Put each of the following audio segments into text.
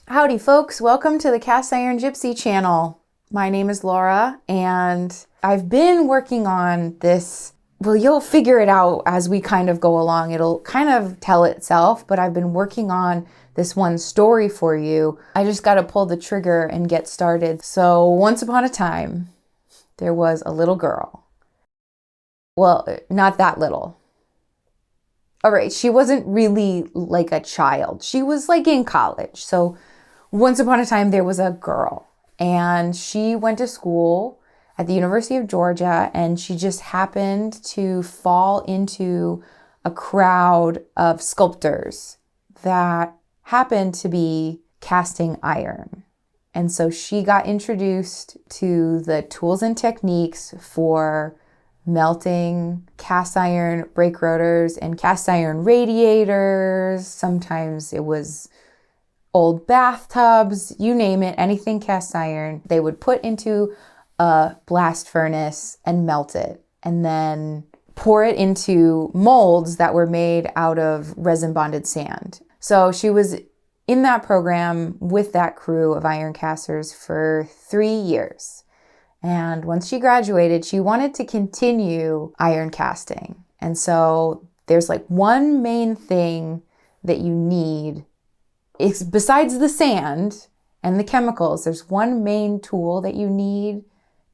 Howdy folks, welcome to the Cast Iron Gypsy channel. My name is Laura and I've been working on this. Well, you'll figure it out as we kind of go along. It'll kind of tell itself, but I've been working on this one story for you. I just got to pull the trigger and get started. So once upon a time, there was a little girl. Well, not that little. All right, she wasn't really like a child. She was like in college. So once upon a time, there was a girl and she went to school at the University of Georgia, and she just happened to fall into a crowd of sculptors that happened to be casting iron. And so she got introduced to the tools and techniques for melting cast iron brake rotors and cast iron radiators. Sometimes it was old bathtubs, you name it, anything cast iron, they would put into a blast furnace and melt it and then pour it into molds that were made out of resin bonded sand. So she was in that program with that crew of iron casters for 3 years. And once she graduated, she wanted to continue iron casting. And so there's like one main thing that you need. It's besides the sand and the chemicals, there's one main tool that you need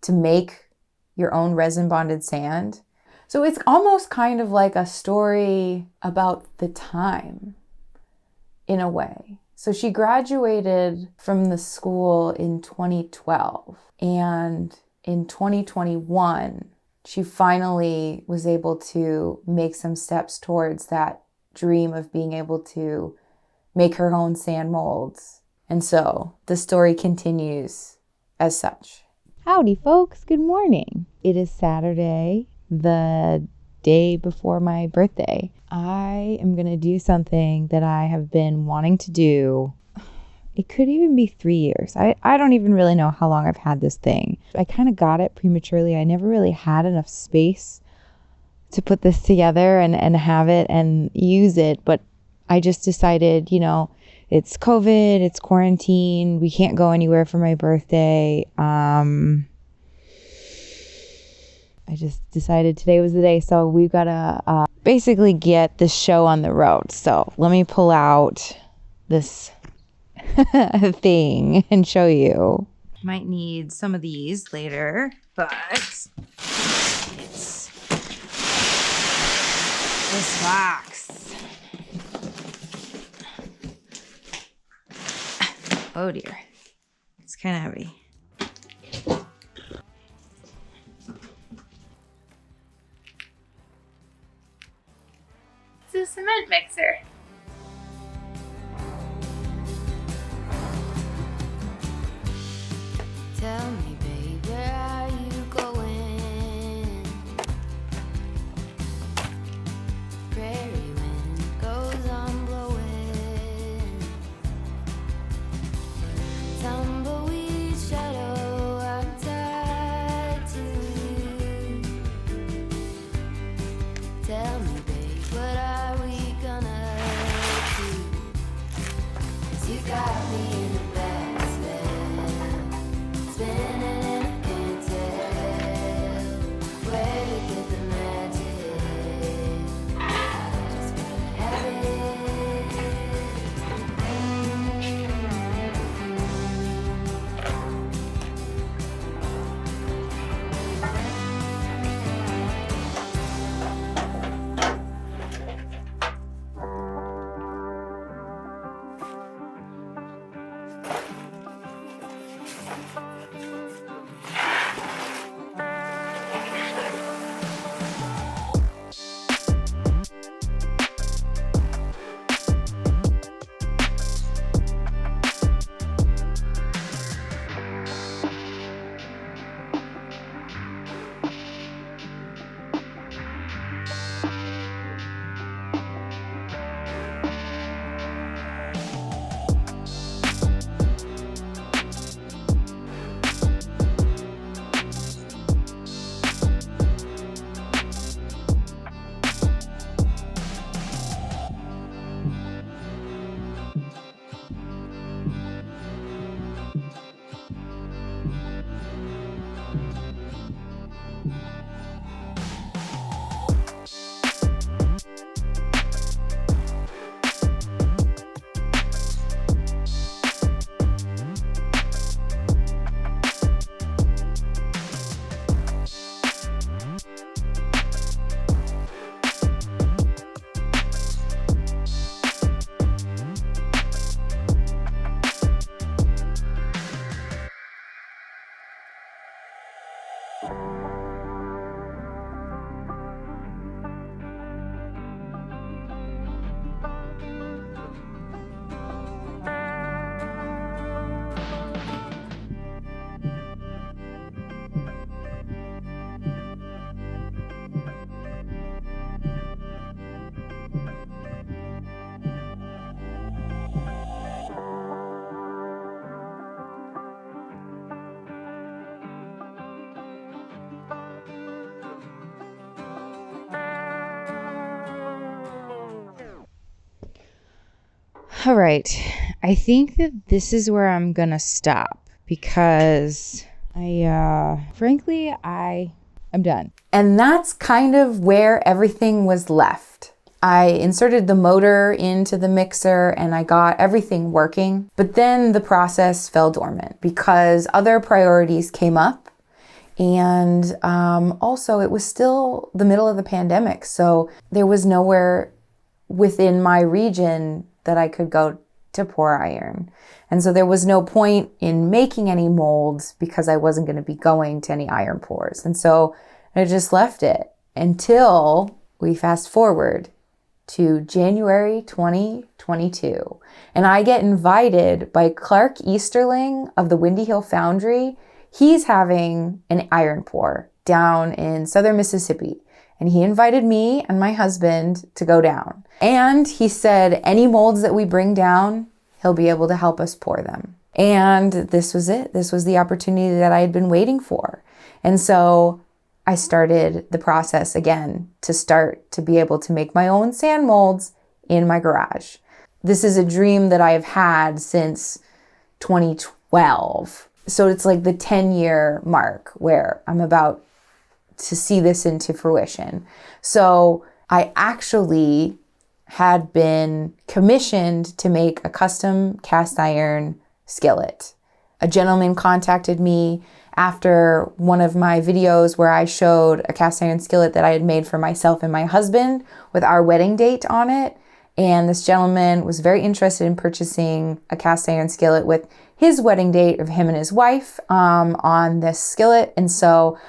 to make your own resin bonded sand. So it's almost kind of like a story about the time in a way. So she graduated from the school in 2012, and in 2021, she finally was able to make some steps towards that dream of being able to make her own sand molds. And so the story continues as such. Howdy folks, good morning. It is Saturday, the day before my birthday. I am going to do something that I have been wanting to do. It could even be 3 years. I don't even really know how long I've had this thing. I kind of got it prematurely. I never really had enough space to put this together and have it and use it, but I just decided, it's COVID, it's quarantine, we can't go anywhere for my birthday. I just decided today was the day, so we've got to basically get this show on the road. So let me pull out this thing and show you. Might need some of these later, but it's this box. Oh dear, it's kind of heavy. It's a cement mixer. Tell me, babe, where are you going? Prairie wind goes on blowing. Tumbleweed shadow, I'm tied to you. Tell me, babe, what are we gonna do? 'Cause you got me in a bad spell, spinning and I can't tell where to get the magic. I just wanna have it. All right. I think that this is where I'm going to stop because frankly, I'm done. And that's kind of where everything was left. I inserted the motor into the mixer and I got everything working. But then the process fell dormant because other priorities came up. And also, it was still the middle of the pandemic. So there was nowhere within my region that I could go to pour iron. And so there was no point in making any molds because I wasn't going to be going to any iron pours. And so I just left it until we fast forward to January 2022. And I get invited by Clark Easterling of the Windy Hill Foundry. He's having an iron pour down in southern Mississippi. And he invited me and my husband to go down. And he said, any molds that we bring down, he'll be able to help us pour them. And this was it. This was the opportunity that I had been waiting for. And so I started the process again to start to be able to make my own sand molds in my garage. This is a dream that I have had since 2012. So it's like the 10-year mark where I'm about to see this into fruition. So I actually had been commissioned to make a custom cast iron skillet. A gentleman contacted me after one of my videos where I showed a cast iron skillet that I had made for myself and my husband with our wedding date on it. And this gentleman was very interested in purchasing a cast iron skillet with his wedding date of him and his wife on this skillet. And so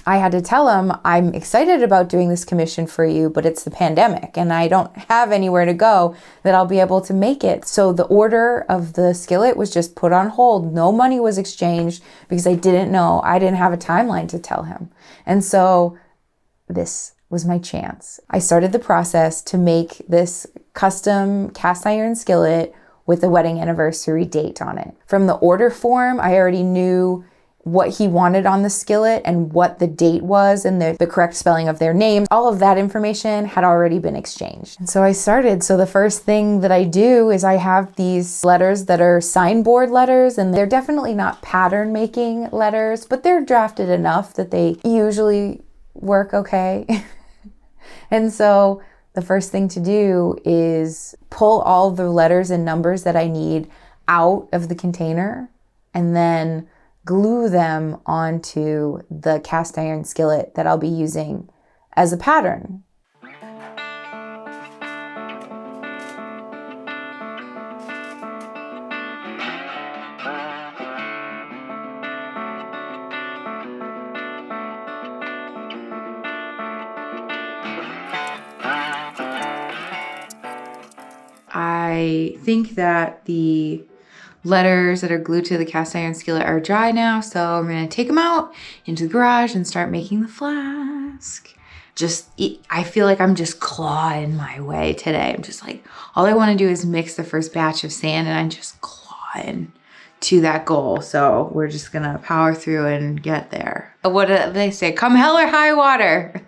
I had to tell him, I'm excited about doing this commission for you, but it's the pandemic and I don't have anywhere to go that I'll be able to make it. So the order of the skillet was just put on hold. No money was exchanged because I didn't have a timeline to tell him. And so this was my chance. I started the process to make this custom cast iron skillet with the wedding anniversary date on it. From the order form, I already knew what he wanted on the skillet and what the date was and the correct spelling of their names. All of that information had already been exchanged. And so I started. So the first thing that I do is I have these letters that are signboard letters, and they're definitely not pattern making letters, but they're drafted enough that they usually work okay. And so the first thing to do is pull all the letters and numbers that I need out of the container and then glue them onto the cast iron skillet that I'll be using as a pattern. I think that the letters that are glued to the cast iron skillet are dry now, so I'm gonna take them out into the garage and start making the flask. I feel like I'm just clawing my way today. I'm just like, all I wanna do is mix the first batch of sand and I'm just clawing to that goal. So we're just gonna power through and get there. What do they say? Come hell or high water.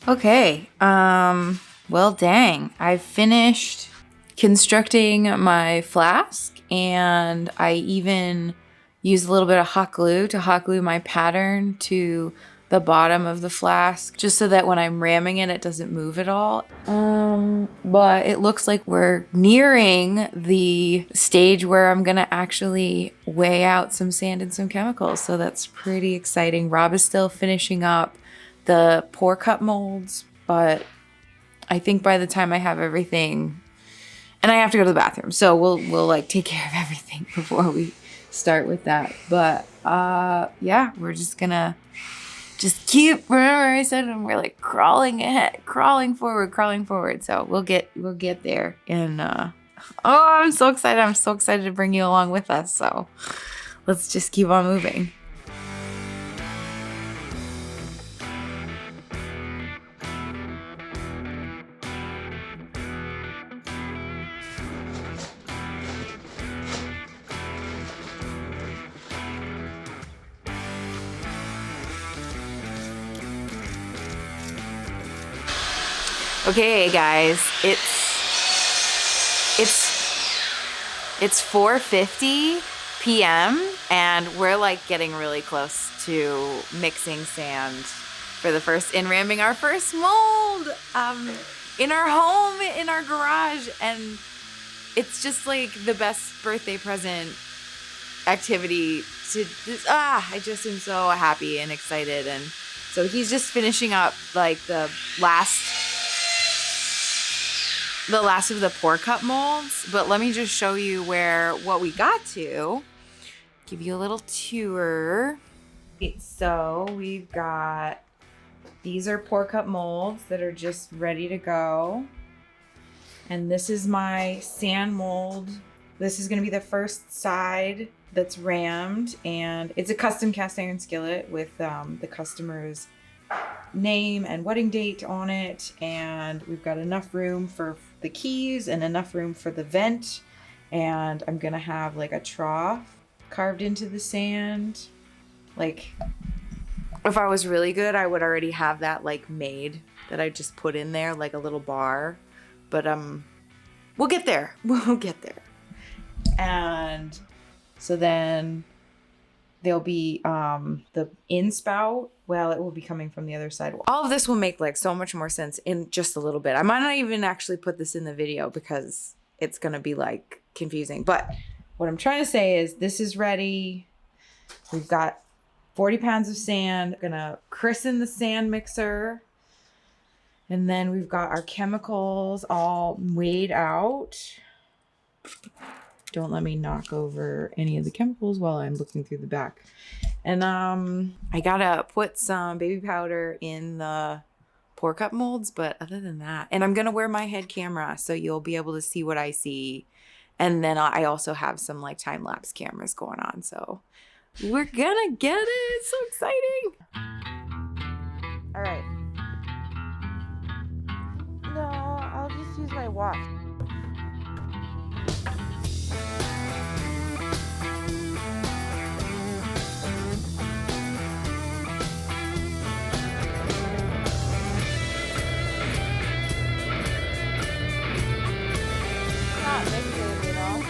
Okay, well, dang. I finished constructing my flask and I even used a little bit of hot glue to hot glue my pattern to the bottom of the flask just so that when I'm ramming it, it doesn't move at all. But it looks like we're nearing the stage where I'm gonna actually weigh out some sand and some chemicals. So that's pretty exciting. Rob is still finishing up the pour cup molds, but I think by the time I have everything, and I have to go to the bathroom, so we'll like take care of everything before we start with that. But yeah, we're just gonna keep, remember I said we're like crawling ahead, crawling forward. So we'll get there. And I'm so excited. I'm so excited to bring you along with us. So let's just keep on moving. Okay, guys, it's 4:50 p.m. and we're like getting really close to mixing sand for the first and ramming our first mold in our home, in our garage, and it's just like the best birthday present activity to I just am so happy and excited. And so he's just finishing up like the last of the pour cup molds, but let me just show you what we got to. Give you a little tour. So we've got, these are pour cup molds that are just ready to go. And this is my sand mold. This is gonna be the first side that's rammed, and it's a custom cast iron skillet with the customer's name and wedding date on it. And we've got enough room for the keys and enough room for the vent. And I'm gonna have like a trough carved into the sand. Like, if I was really good, I would already have that like made, that I just put in there like a little bar. But we'll get there. We'll get there. And so then there'll be the inspout. Well, it will be coming from the other side. All of this will make like so much more sense in just a little bit. I might not even actually put this in the video because it's gonna be like confusing. But what I'm trying to say is this is ready. We've got 40 pounds of sand. Gonna christen the sand mixer. And then we've got our chemicals all weighed out. Don't let me knock over any of the chemicals while I'm looking through the back. And I gotta put some baby powder in the pour cup molds, but other than that, and I'm gonna wear my head camera so you'll be able to see what I see. And then I also have some like time-lapse cameras going on. So we're gonna get it. It's so exciting. All right. No, I'll just use my watch. Not mixing, you know?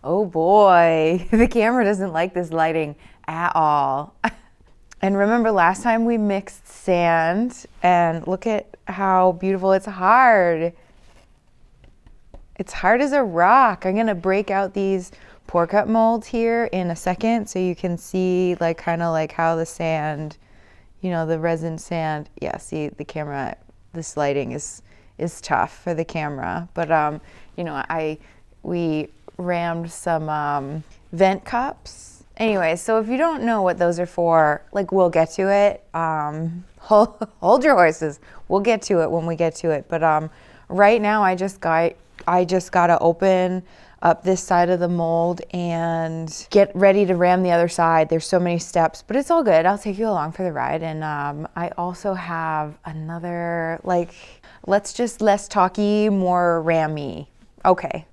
Oh boy, the camera doesn't like this lighting at all. And remember last time we mixed sand, and look at how beautiful. It's hard. It's hard as a rock. I'm gonna break out these pour cup molds here in a second so you can see like kind of like how the sand, you know, the resin sand. Yeah, see the camera, this lighting is tough for the camera. But you know, we rammed some vent cups. Anyway, so if you don't know what those are for, like, we'll get to it. Hold your horses. We'll get to it when we get to it. But right now I just gotta open up this side of the mold and get ready to ram the other side. There's so many steps, but it's all good. I'll take you along for the ride. And I also have another, like, less talky, more rammy. Okay.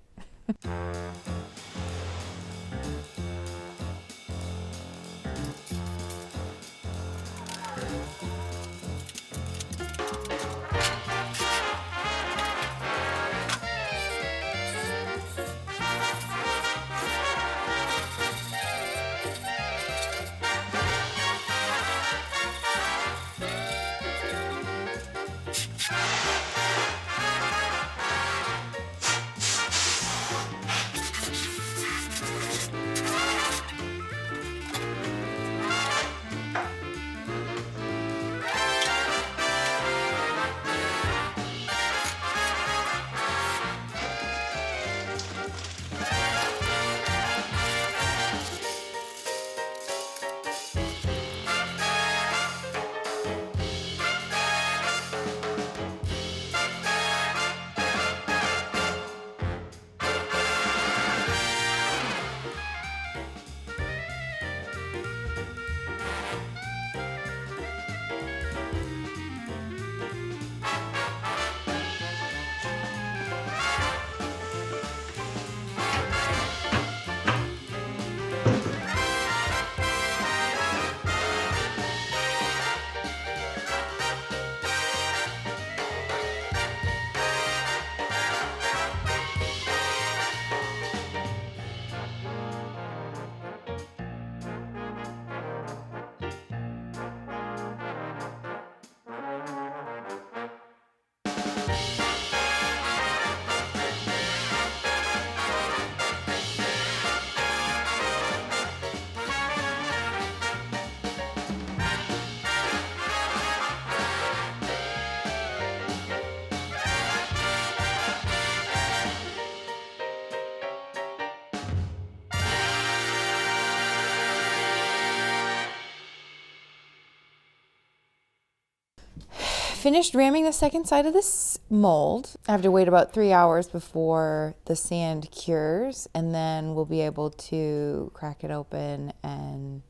Finished ramming the second side of this mold. I have to wait about 3 hours before the sand cures, and then we'll be able to crack it open and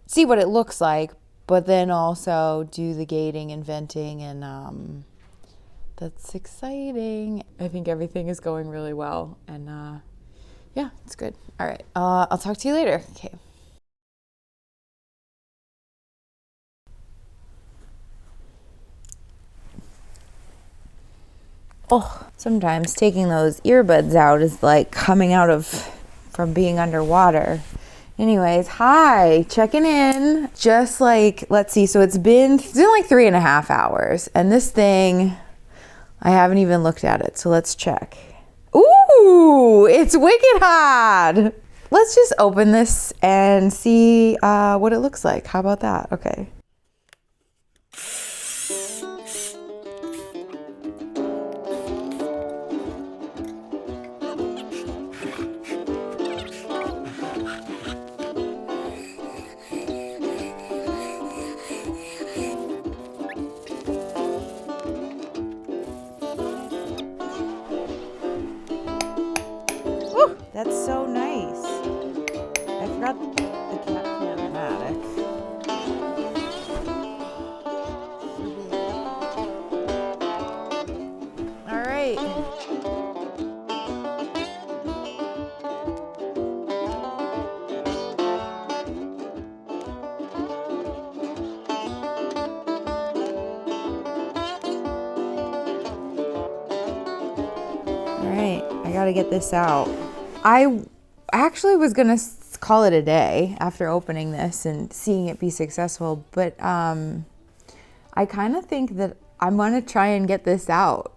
see what it looks like, but then also do the gating and venting, and that's exciting. I think everything is going really well, and yeah, it's good. All right, I'll talk to you later. Okay. Oh, sometimes taking those earbuds out is like coming out from being underwater. Anyways, hi, checking in. Just like, let's see, so it's been like 3.5 hours, and this thing, I haven't even looked at it, so let's check. Ooh, it's wicked hot. Let's just open this and see what it looks like. How about that? Okay. That's so nice. I forgot the cat can in the attic. All right. All right, I gotta get this out. I actually was going to call it a day after opening this and seeing it be successful, but I kind of think that I'm going to try and get this out.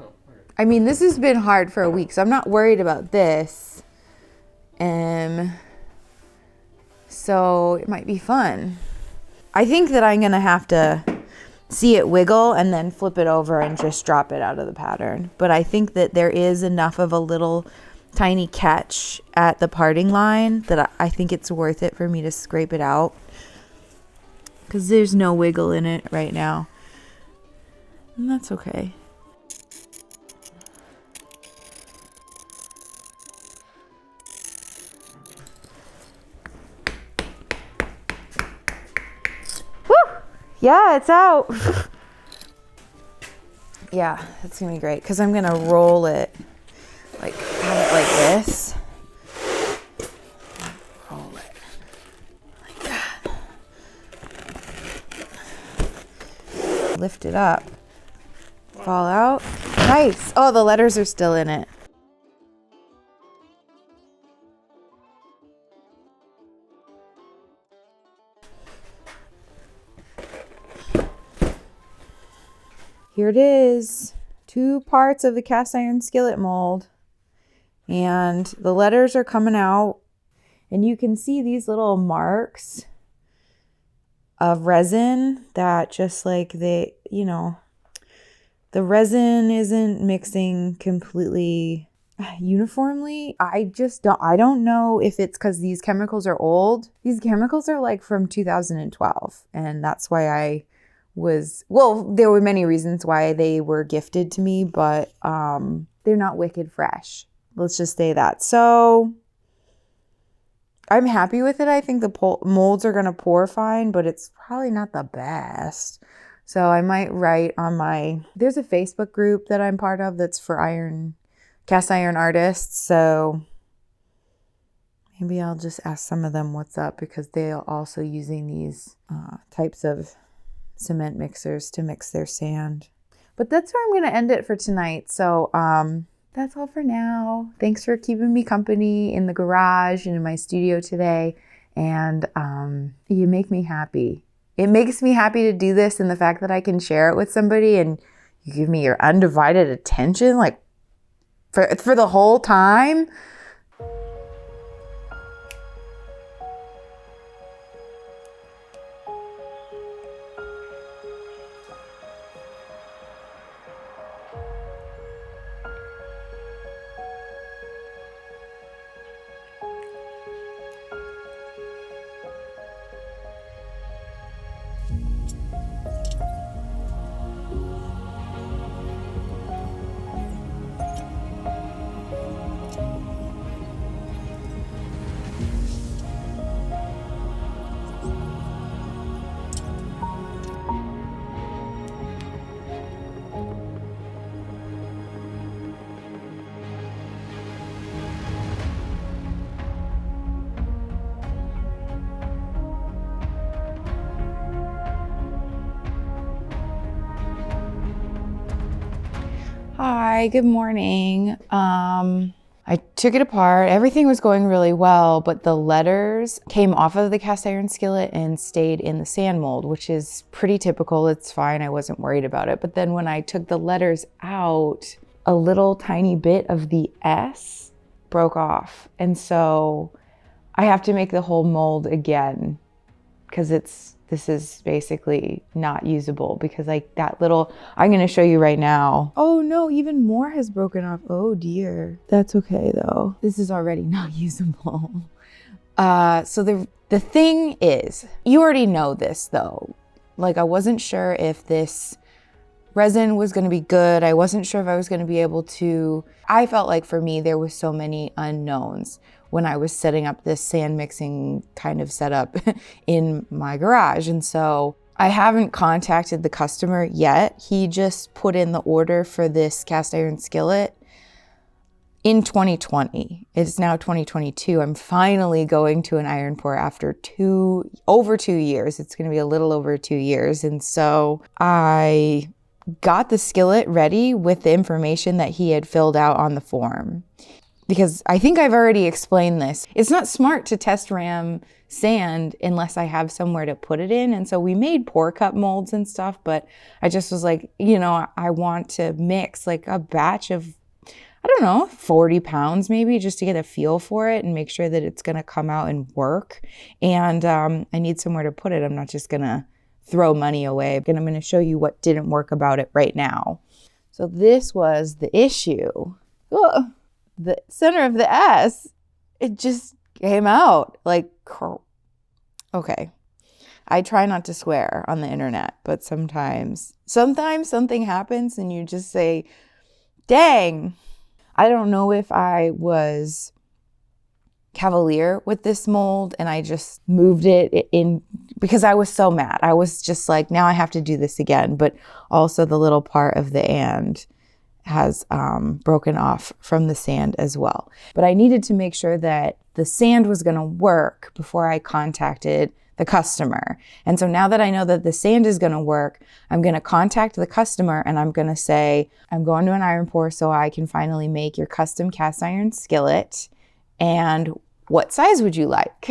Oh, okay. I mean, this has been hard for a week, so I'm not worried about this. So it might be fun. I think that I'm going to have to see it wiggle and then flip it over and just drop it out of the pattern. But I think that there is enough of a little tiny catch at the parting line that I think it's worth it for me to scrape it out, because there's no wiggle in it right now. And that's okay. Yeah, it's out. Yeah, that's gonna be great, because I'm gonna roll it, like have it like this. Roll it like that. Lift it up. Fall out. Nice. Oh, the letters are still in it. Here it is, 2 parts of the cast iron skillet mold, and the letters are coming out, and you can see these little marks of resin that just like the resin isn't mixing completely uniformly. I don't know if it's because these chemicals are old. These chemicals are like from 2012, and that's why there were many reasons why they were gifted to me, but they're not wicked fresh. Let's just say that. So I'm happy with it. I think the molds are going to pour fine, but it's probably not the best. So I might write on there's a Facebook group that I'm part of that's for cast iron artists. So maybe I'll just ask some of them what's up, because they're also using these types of cement mixers to mix their sand. But that's where I'm going to end it for tonight. So that's all for now. Thanks for keeping me company in the garage and in my studio today. And you make me happy. it makes me happy to do this, and the fact that I can share it with somebody and you give me your undivided attention, like for the whole time. Hi, good morning. I took it apart. Everything was going really well, but the letters came off of the cast iron skillet and stayed in the sand mold, which is pretty typical. It's fine. I wasn't worried about it. But then when I took the letters out, a little tiny bit of the S broke off. And so I have to make the whole mold again because this is basically not usable because like that little, I'm going to show you right now. Oh no, even more has broken off. Oh dear. That's okay though. This is already not usable. So the thing is, you already know this though. Like I wasn't sure if this resin was going to be good. I wasn't sure if I was going to be able to, I felt like for me, there was so many unknowns when I was setting up this sand mixing kind of setup in my garage. And so I haven't contacted the customer yet. He just put in the order for this cast iron skillet in 2020. It's now 2022. I'm finally going to an iron pour after over 2 years. It's going to be a little over 2 years. And so I got the skillet ready with the information that he had filled out on the form. Because I think I've already explained this. It's not smart to test ram sand unless I have somewhere to put it in. And so we made pour cup molds and stuff, but I just was like, I want to mix like a batch of, 40 pounds maybe, just to get a feel for it and make sure that it's going to come out and work. And I need somewhere to put it. I'm not just going to throw money away. And I'm going to show you what didn't work about it right now. So this was the issue. Ugh. The center of the S, it just came out like, okay. I try not to swear on the internet, but sometimes something happens and you just say, dang. I don't know if I was cavalier with this mold and I just moved it in because I was so mad. I was just like, now I have to do this again. But also the little part of the and has broken off from the sand as well. But I needed to make sure that the sand was going to work before I contacted the customer. And so now that I know that the sand is going to work, I'm going to contact the customer and I'm going to say, I'm going to an iron pour so I can finally make your custom cast iron skillet. And what size would you like?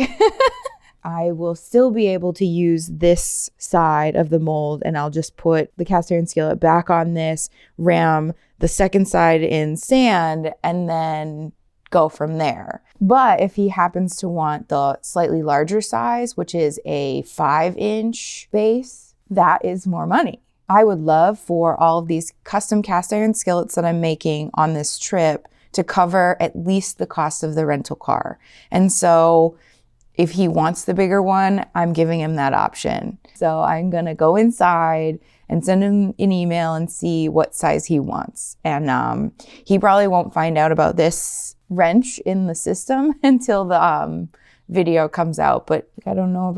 I will still be able to use this side of the mold and I'll just put the cast iron skillet back on this, ram the second side in sand, and then go from there. But if he happens to want the slightly larger size, which is a 5-inch base, that is more money. I would love for all of these custom cast iron skillets that I'm making on this trip to cover at least the cost of the rental car. And so if he wants the bigger one, I'm giving him that option. So I'm going to go inside and send him an email and see what size he wants. And he probably won't find out about this wrench in the system until the video comes out. But I don't know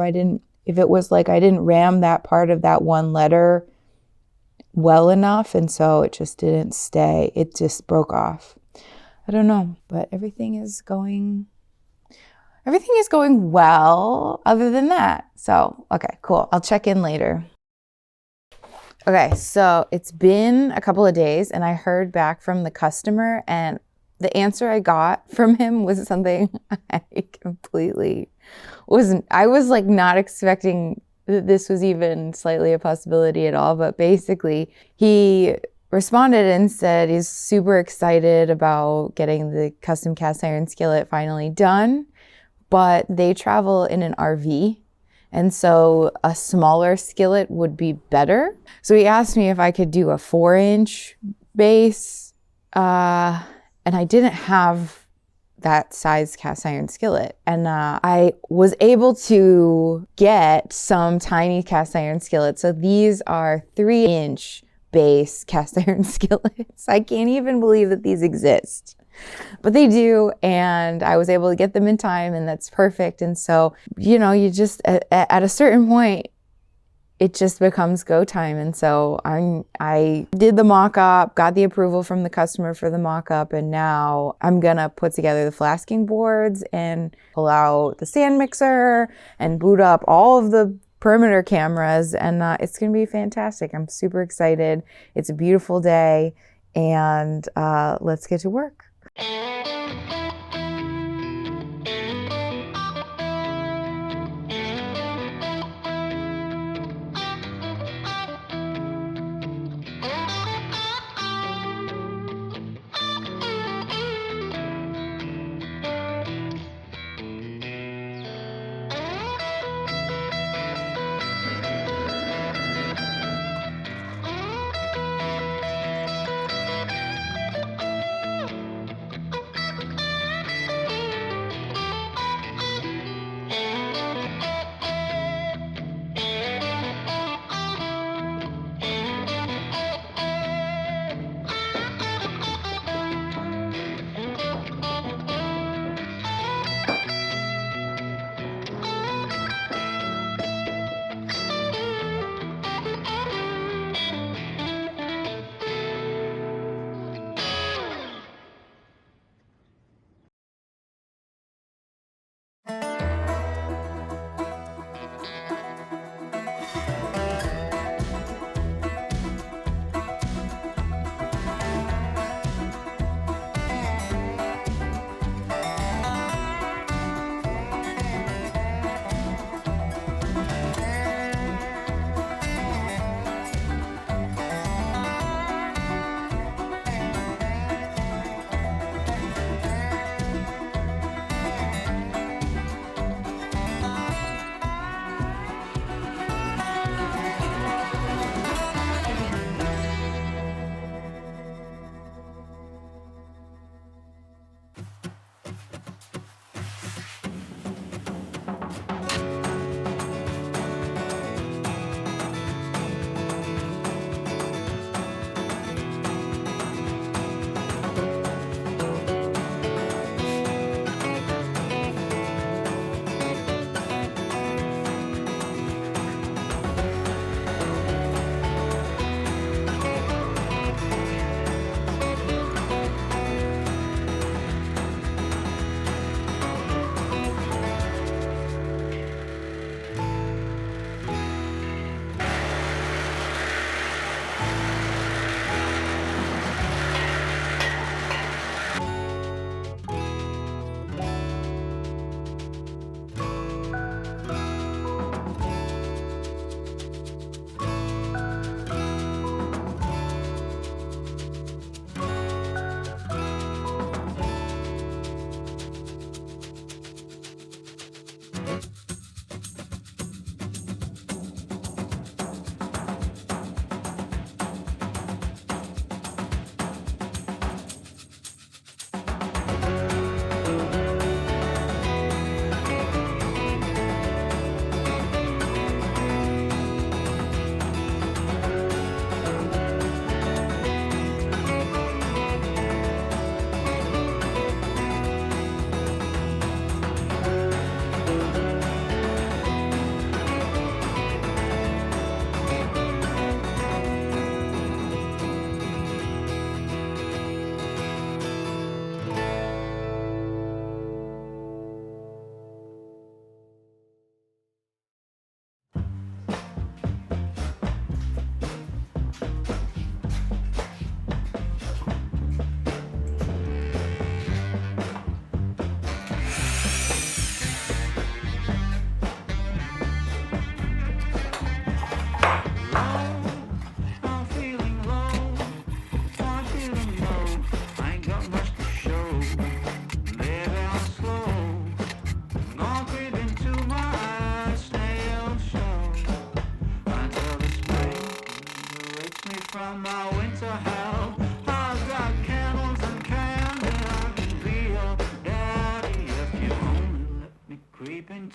if it was like I didn't ram that part of that one letter well enough. And so it just didn't stay. It just broke off. I don't know, but everything is going well other than that. So, okay, cool. I'll check in later. Okay, so it's been a couple of days and I heard back from the customer and the answer I got from him was something I completely I was like not expecting that this was even slightly a possibility at all, but basically he responded and said he's super excited about getting the custom cast iron skillet finally done, but they travel in an RV, and so a smaller skillet would be better. So he asked me if I could do a 4-inch base, and I didn't have that size cast iron skillet. And I was able to get some tiny cast iron skillets. So these are 3-inch base cast iron skillets. I can't even believe that these exist, but they do. And I was able to get them in time, and that's perfect. And so, you know, you just, at a certain point, it just becomes go time. And so I did the mock-up, got the approval from the customer for the mock-up, and now I'm gonna put together the flasking boards and pull out the sand mixer and boot up all of the perimeter cameras, and it's gonna be fantastic. I'm super excited. It's a beautiful day, and let's get to work.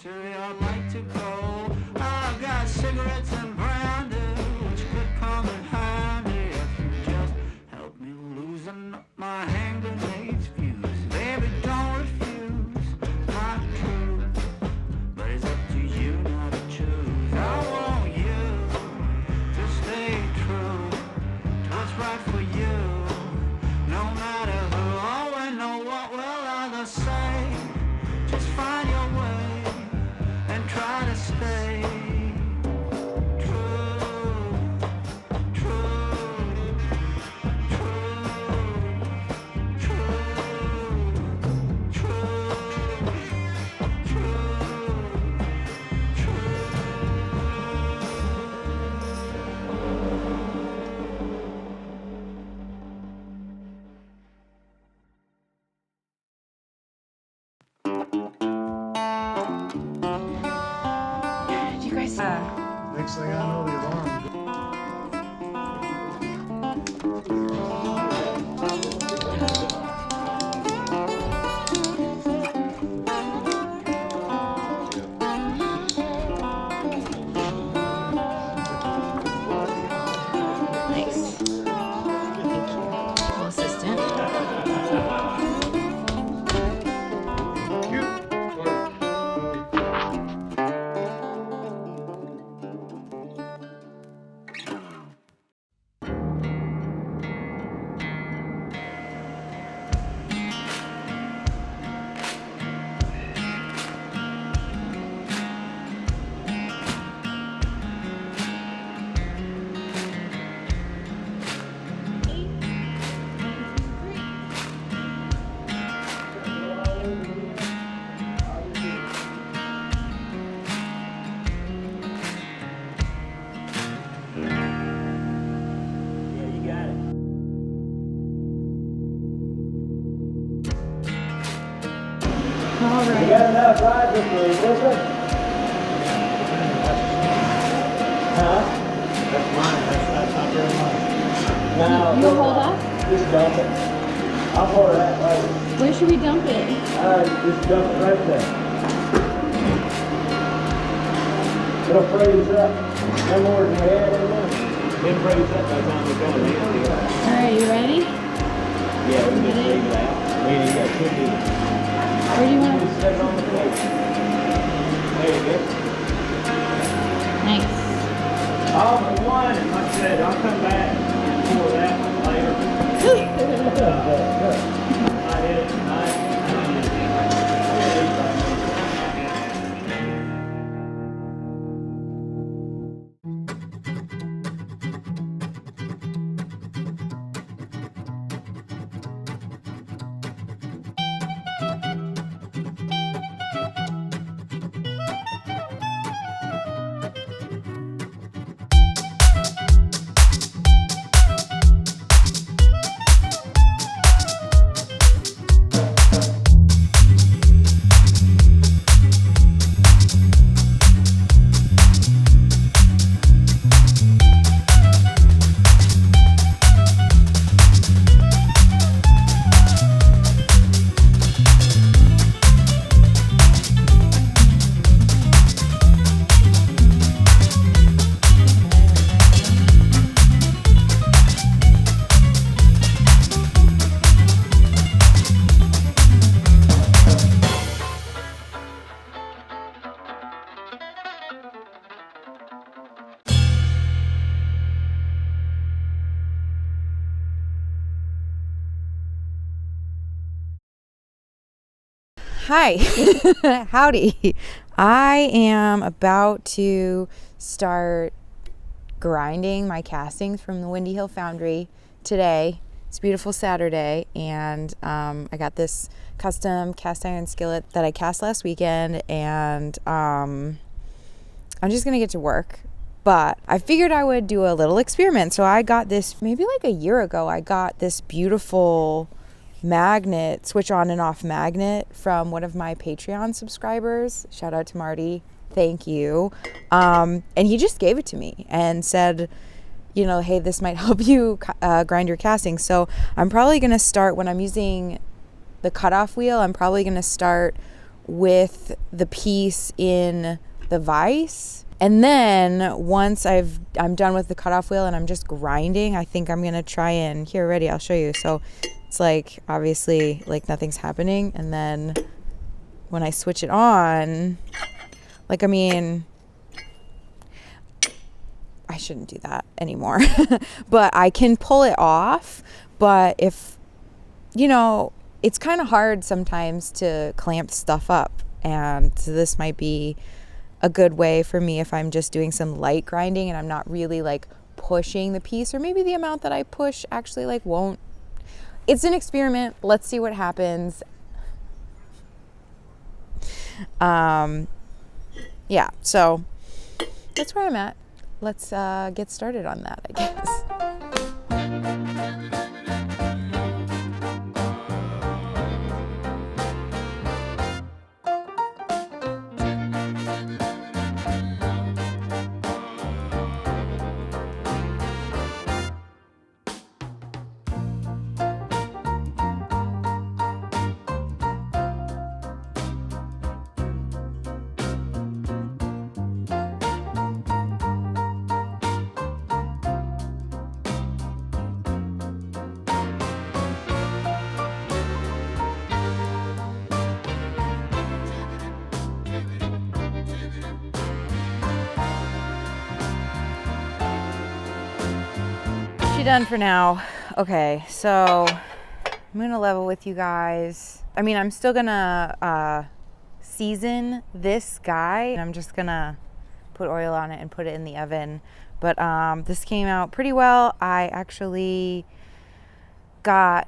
to your like to go. I've got cigarettes and brandy, which could come in handy if you just help me loosen up my hand grenades fuse. Baby, don't refuse my truth, but it's up to you now to choose. I want you to stay true to what's right for you, no matter who. Oh, and know what will others say. Just find your way and try to stay true, true, true, true, true, true, You guys, Next thing I know, the alarm. nice. Thank you. Little assistant. All right. got enough rides for Elizabeth? Huh? That's mine, that's not very much. No. You'll hold up? Just dump it. I'll hold that later. Where should we dump it? Just dump it right there. It'll freeze up. No more than we had in there. It'll freeze up by the time we go in there. Alright, you ready? Yeah, we just leave it out. We ain't got to do it. Where do you want Just set it on the plate. There you go. Nice. All but one, and like I said, I'll come back and pour that one later. I did it tonight. Hi. Howdy. I am about to start grinding my castings from the Windy Hill Foundry today. It's a beautiful Saturday, and I got this custom cast iron skillet that I cast last weekend, and I'm just gonna get to work. But I figured I would do a little experiment. So I got this maybe like a year ago. I got this beautiful magnet, switch on and off magnet from one of my Patreon subscribers. Shout out to Marty. Thank you. And he just gave it to me and said, you know, hey, this might help you grind your casting. So I'm probably going to start when I'm using the cutoff wheel. I'm probably going to start with the piece in the vise. And then once I'm done with the cutoff wheel and I'm just grinding, I think I'm gonna try and, here, ready, I'll show you. So it's like, obviously, like nothing's happening. And then when I switch it on, like, I mean, I shouldn't do that anymore, but I can pull it off. But if, you know, it's kind of hard sometimes to clamp stuff up. And so this might be a good way for me if I'm just doing some light grinding and I'm not really like pushing the piece, or maybe the amount that I push actually like won't. It's an experiment. Let's see what happens. Yeah, so that's where I'm at. Let's get started on that, I guess. Done for now. Okay, so I'm gonna level with you guys. I mean, I'm still gonna season this guy, and I'm just gonna put oil on it and put it in the oven. But this came out pretty well. I actually got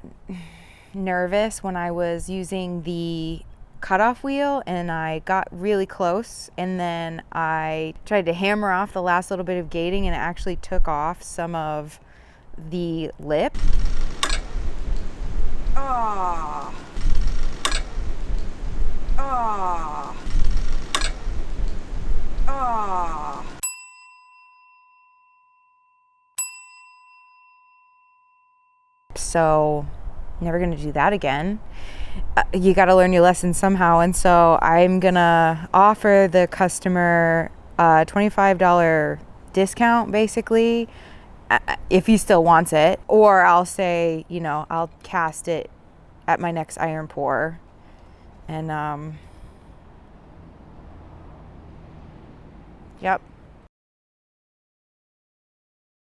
nervous when I was using the cutoff wheel and I got really close, and then I tried to hammer off the last little bit of gating, and it actually took off some of the lip. Oh. Oh. Oh. So, never gonna do that again. You gotta learn your lesson somehow, and so I'm gonna offer the customer a $25 discount, basically, if he still wants it, or I'll say, you know, I'll cast it at my next iron pour. And yep.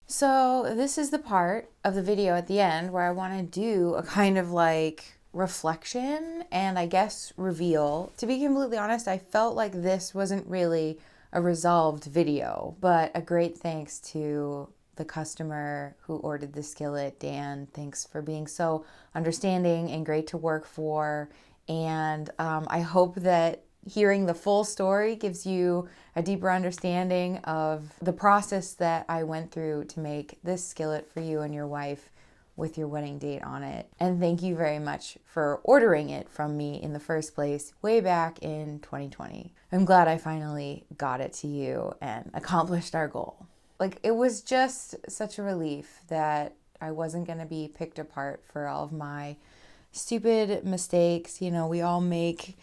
So this is the part of the video at the end where I want to do a kind of like reflection and I guess reveal. To be completely honest, I felt like this wasn't really a resolved video, but a great thanks to the customer who ordered the skillet. Dan, thanks for being so understanding and great to work for. And I hope that hearing the full story gives you a deeper understanding of the process that I went through to make this skillet for you and your wife with your wedding date on it. And thank you very much for ordering it from me in the first place way back in 2020. I'm glad I finally got it to you and accomplished our goal. Like, it was just such a relief that I wasn't going to be picked apart for all of my stupid mistakes. You know, we all make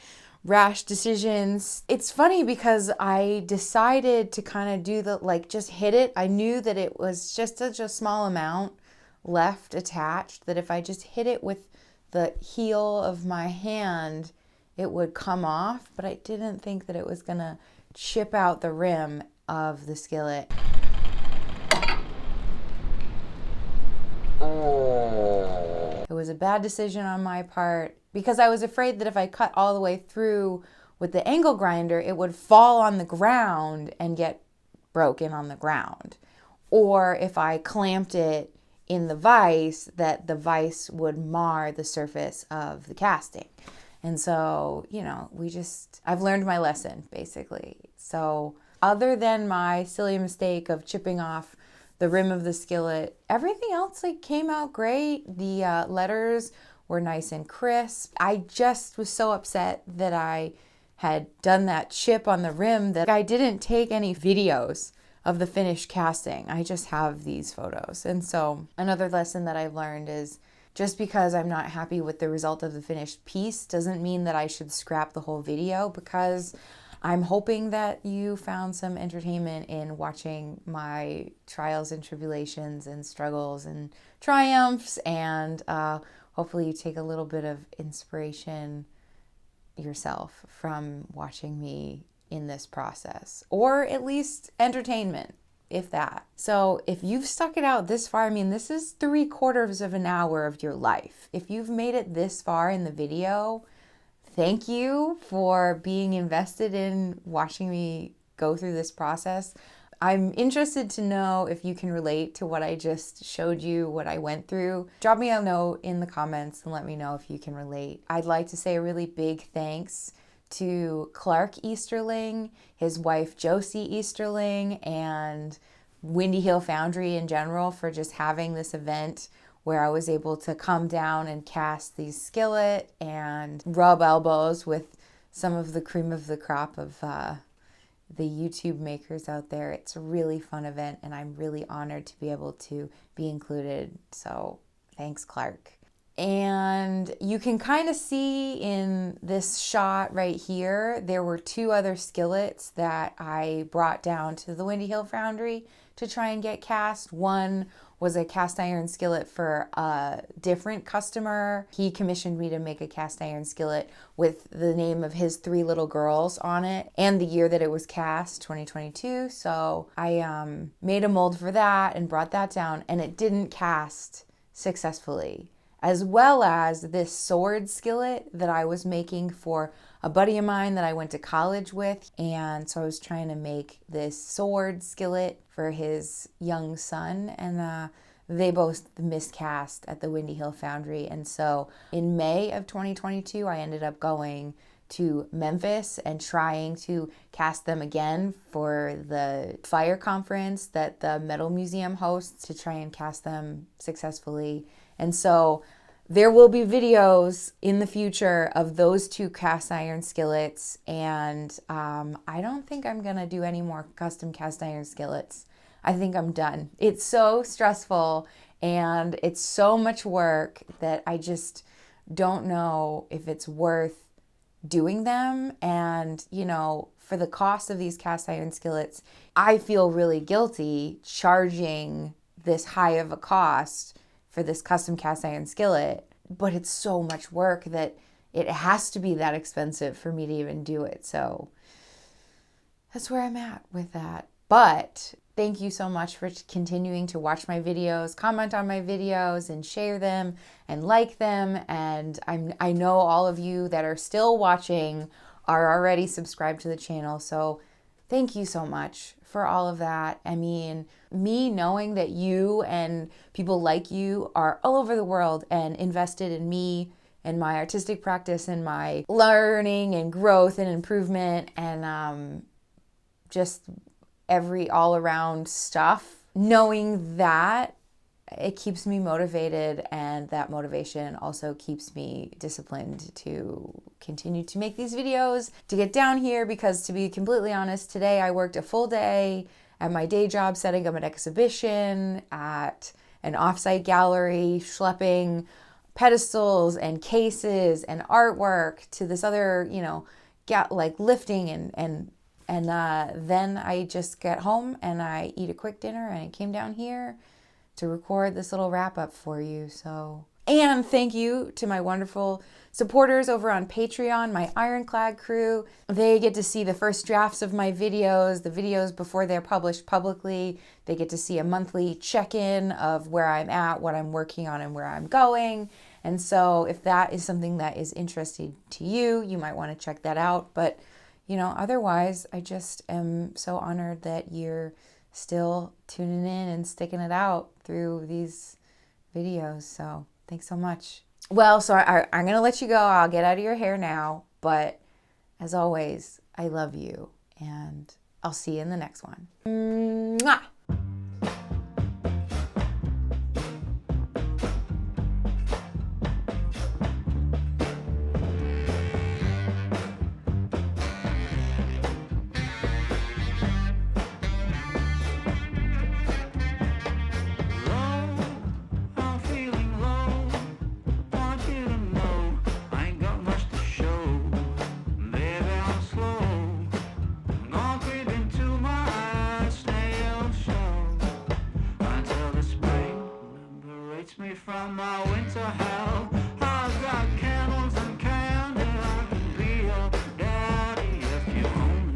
rash decisions. It's funny because I decided to kind of do the, like, just hit it. I knew that it was just such a small amount left attached that if I just hit it with the heel of my hand, it would come off. But I didn't think that it was going to chip out the rim of the skillet. It was a bad decision on my part because I was afraid that if I cut all the way through with the angle grinder, it would fall on the ground and get broken on the ground. Or if I clamped it in the vise, that the vise would mar the surface of the casting. And so, you know, I've learned my lesson, basically. So other than my silly mistake of chipping off the rim of the skillet, everything else came out great. The letters were nice and crisp. I just was so upset that I had done that chip on the rim that I didn't take any videos of the finished casting. I just have these photos. And so another lesson that I've learned is Just because I'm not happy with the result of the finished piece doesn't mean that I should scrap the whole video, because I'm hoping that you found some entertainment in watching my trials and tribulations and struggles and triumphs, and hopefully you take a little bit of inspiration yourself from watching me in this process, or at least entertainment, if that. So if you've stuck it out this far, I mean, this is 3/4 of an hour of your life. If you've made it this far in the video, thank you for being invested in watching me go through this process. I'm interested to know if you can relate to what I just showed you, what I went through. Drop me a note in the comments and let me know if you can relate. I'd like to say a really big thanks to Clark Easterling, his wife Josie Easterling, and Windy Hill Foundry in general for just having this event where I was able to come down and cast these skillet and rub elbows with some of the cream of the crop of the YouTube makers out there. It's a really fun event, and I'm really honored to be able to be included. So thanks, Clark. And you can kind of see in this shot right here, there were 2 other skillets that I brought down to the Windy Hill Foundry to try and get cast. One was a cast iron skillet for a different customer. He commissioned me to make a cast iron skillet with the name of his 3 little girls on it and the year that it was cast, 2022. So I made a mold for that and brought that down, and it didn't cast successfully. As well as this sword skillet that I was making for a buddy of mine that I went to college with. And so I was trying to make this sword skillet for his young son, and they both miscast at the Windy Hill Foundry. And so in May of 2022, I ended up going to Memphis and trying to cast them again for the fire conference that the Metal Museum hosts, to try and cast them successfully. And so there will be videos in the future of those 2 cast iron skillets, and I don't think I'm gonna do any more custom cast iron skillets. I think I'm done. It's so stressful and it's so much work that I just don't know if it's worth doing them. And, you know, for the cost of these cast iron skillets, I feel really guilty charging this high of a cost for this custom cast iron skillet, but it's so much work that it has to be that expensive for me to even do it. So that's where I'm at with that. But thank you so much for continuing to watch my videos, comment on my videos, and share them and like them. And I know all of you that are still watching are already subscribed to the channel. So thank you so much for all of that. I mean, me knowing that you and people like you are all over the world and invested in me and my artistic practice and my learning and growth and improvement and just every all around stuff, knowing that, it keeps me motivated, and that motivation also keeps me disciplined to continue to make these videos, to get down here, because to be completely honest, today I worked a full day at my day job setting up an exhibition at an offsite gallery, schlepping pedestals and cases and artwork to this other, you know, like lifting and then I just get home and I eat a quick dinner, and I came down here to record this little wrap up for you. So, and thank you to my wonderful supporters over on Patreon, my Ironclad crew. They get to see the first drafts of my videos, the videos before they're published publicly. They get to see a monthly check-in of where I'm at, what I'm working on, and where I'm going. And so if that is something that is interesting to you, you might want to check that out. But, you know, otherwise, I just am so honored that you're still tuning in and sticking it out through these videos. So thanks so much. Well, so I'm going to let you go. I'll get out of your hair now. But as always, I love you, and I'll see you in the next one. Mwah! I'm feeling low. on my way.